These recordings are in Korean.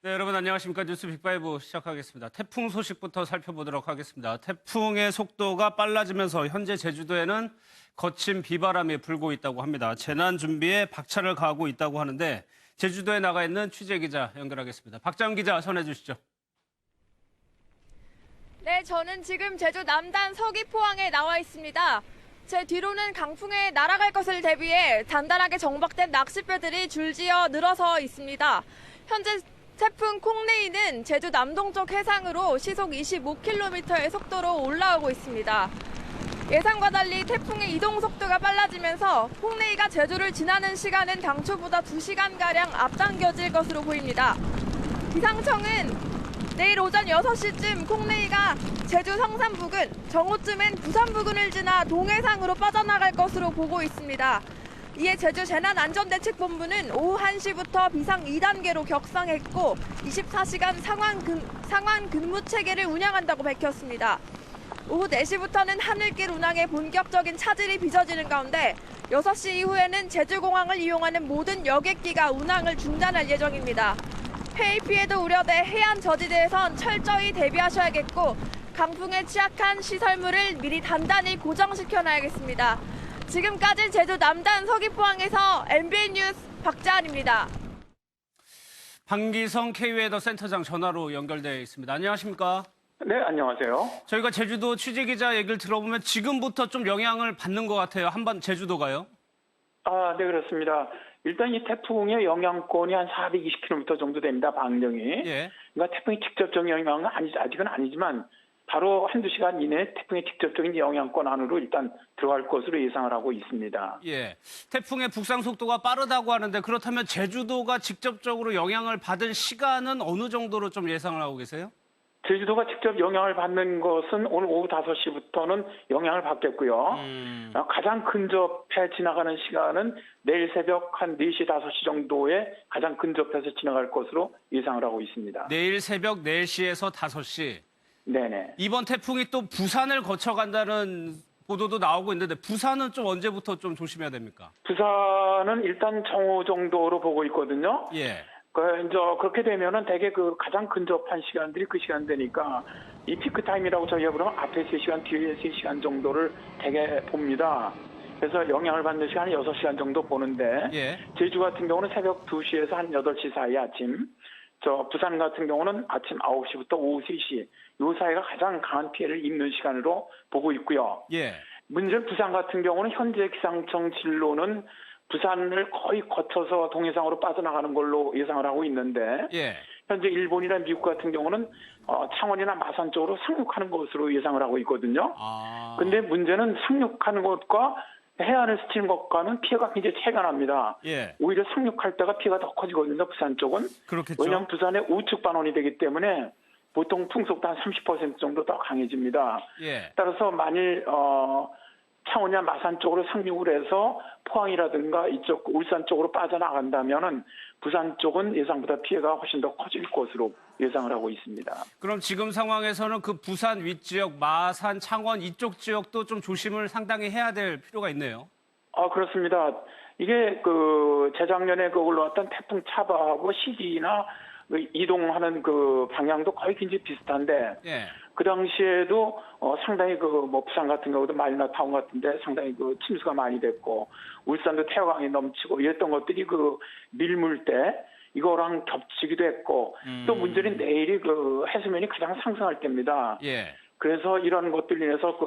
네, 여러분 안녕하십니까. 뉴스 빅5 시작하겠습니다. 태풍 소식부터 살펴보도록 하겠습니다. 태풍의 속도가 빨라지면서 현재 제주도에는 거친 비바람이 불고 있다고 합니다. 재난 준비에 박차를 가하고 있다고 하는데 제주도에 나가 있는 취재기자 연결하겠습니다. 박자연 기자 전해 주시죠. 네, 저는 지금 제주 남단 서귀포항에 나와 있습니다. 제 뒤로는 강풍에 날아갈 것을 대비해 단단하게 정박된 낚싯배들이 줄지어 늘어서 있습니다. 현재 태풍 콩레이는 제주 남동쪽 해상으로 시속 25km의 속도로 올라오고 있습니다. 예상과 달리 태풍의 이동 속도가 빨라지면서 콩레이가 제주를 지나는 시간은 당초보다 2시간가량 앞당겨질 것으로 보입니다. 기상청은 내일 오전 6시쯤 콩레이가 제주 성산 부근, 정오쯤엔 부산 부근을 지나 동해상으로 빠져나갈 것으로 보고 있습니다. 이에 제주 재난안전대책본부는 오후 1시부터 비상 2단계로 격상했고 24시간 상황 근무 체계를 운영한다고 밝혔습니다. 오후 4시부터는 하늘길 운항에 본격적인 차질이 빚어지는 가운데 6시 이후에는 제주공항을 이용하는 모든 여객기가 운항을 중단할 예정입니다. 해일 피해도 우려돼 해안 저지대에선 철저히 대비하셔야겠고 강풍에 취약한 시설물을 미리 단단히 고정시켜놔야겠습니다. 지금까지 제주 남단 서귀포항에서 MBN 뉴스 박자은입니다. 박기성 K웨더 센터장 전화로 연결되어 있습니다. 안녕하십니까? 네, 안녕하세요. 저희가 제주도 취재기자 얘기를 들어보면 지금부터 좀 영향을 받는 것 같아요. 한번 제주도가요? 네, 그렇습니다. 일단 이 태풍의 영향권이 한 420km 정도 됩니다, 방정이. 예. 그러니까 태풍의 직접적인 영향은 아직은 아니지만 바로 한두 시간 이내에 태풍의 직접적인 영향권 안으로 일단 들어갈 것으로 예상을 하고 있습니다. 예. 태풍의 북상 속도가 빠르다고 하는데 그렇다면 제주도가 직접적으로 영향을 받은 시간은 어느 정도로 좀 예상을 하고 계세요? 제주도가 직접 영향을 받는 것은 오늘 오후 5시부터는 영향을 받겠고요. 가장 근접해 지나가는 시간은 내일 새벽 한 4시, 5시 정도에 가장 근접해서 지나갈 것으로 예상을 하고 있습니다. 내일 새벽 4시에서 5시. 네네. 이번 태풍이 또 부산을 거쳐간다는 보도도 나오고 있는데 부산은 좀 언제부터 좀 조심해야 됩니까? 부산은 일단 정오 정도로 보고 있거든요. 예. 이제 그렇게 되면은 대개 그 가장 근접한 시간들이 그 시간대니까 이 피크 타임이라고 저희가 그러면 앞에 3시간, 뒤에 3시간 정도를 대개 봅니다. 그래서 영향을 받는 시간이 6시간 정도 보는데 예. 제주 같은 경우는 새벽 2시에서 한 8시 사이 아침, 부산 같은 경우는 아침 9시부터 오후 3시 요 사이가 가장 강한 피해를 입는 시간으로 보고 있고요. 예. 문제는 부산 같은 경우는 현재 기상청 진로는 부산을 거의 거쳐서 동해상으로 빠져나가는 걸로 예상을 하고 있는데 예. 현재 일본이나 미국 같은 경우는 창원이나 마산 쪽으로 상륙하는 것으로 예상을 하고 있거든요. 근데 문제는 상륙하는 것과 해안을 스치는 것과는 피해가 굉장히 차이가 납니다. 예. 오히려 상륙할 때가 피해가 더 커지거든요. 부산 쪽은. 그렇겠죠. 왜냐하면 부산의 우측 반원이 되기 때문에 보통 풍속도 한 30% 정도 더 강해집니다. 예. 따라서 만일 창원이나 마산 쪽으로 상륙을 해서 포항이라든가 이쪽 울산 쪽으로 빠져나간다면은 부산 쪽은 예상보다 피해가 훨씬 더 커질 것으로 예상을 하고 있습니다. 그럼 지금 상황에서는 그 부산 윗지역, 마산, 창원 이쪽 지역도 좀 조심을 상당히 해야 될 필요가 있네요. 그렇습니다. 이게 재작년에 올라왔던 태풍 차바하고 시기나 이동하는 방향도 거의 굉장히 비슷한데 예. 그 당시에도 상당히 부산 같은 경우도 마리나타운 같은데 상당히 침수가 많이 됐고 울산도 태화강이 넘치고 이랬던 것들이 밀물 때 이거랑 겹치기도 했고 또 문제는 내일이 해수면이 가장 상승할 때입니다. 예. 그래서 이런 것들 인해서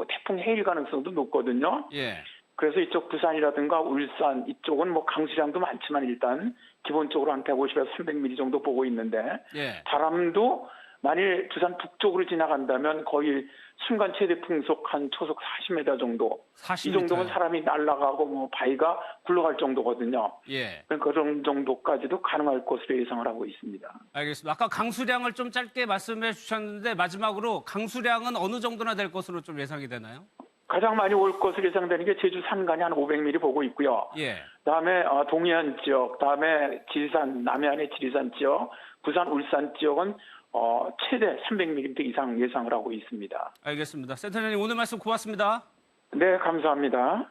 태풍 해일 가능성도 높거든요. 예. 그래서 이쪽 부산이라든가 울산 이쪽은 강수량도 많지만 일단 기본적으로 한 150에서 300mm 정도 보고 있는데 예. 바람도 만일 부산 북쪽으로 지나간다면 거의 순간 최대 풍속 한 초속 40m 정도. 40m. 이 정도면 사람이 날아가고 바위가 굴러갈 정도거든요. 예. 그런 정도까지도 가능할 것으로 예상을 하고 있습니다. 알겠습니다. 아까 강수량을 좀 짧게 말씀해 주셨는데 마지막으로 강수량은 어느 정도나 될 것으로 좀 예상이 되나요? 가장 많이 올 것으로 예상되는 게 제주 산간이 한 500mm 보고 있고요. 예. 다음에 동해안 지역, 다음에 지리산, 남해안의 지리산 지역, 부산, 울산 지역은 최대 300mm 이상 예상을 하고 있습니다. 알겠습니다. 센터장님 오늘 말씀 고맙습니다. 네, 감사합니다.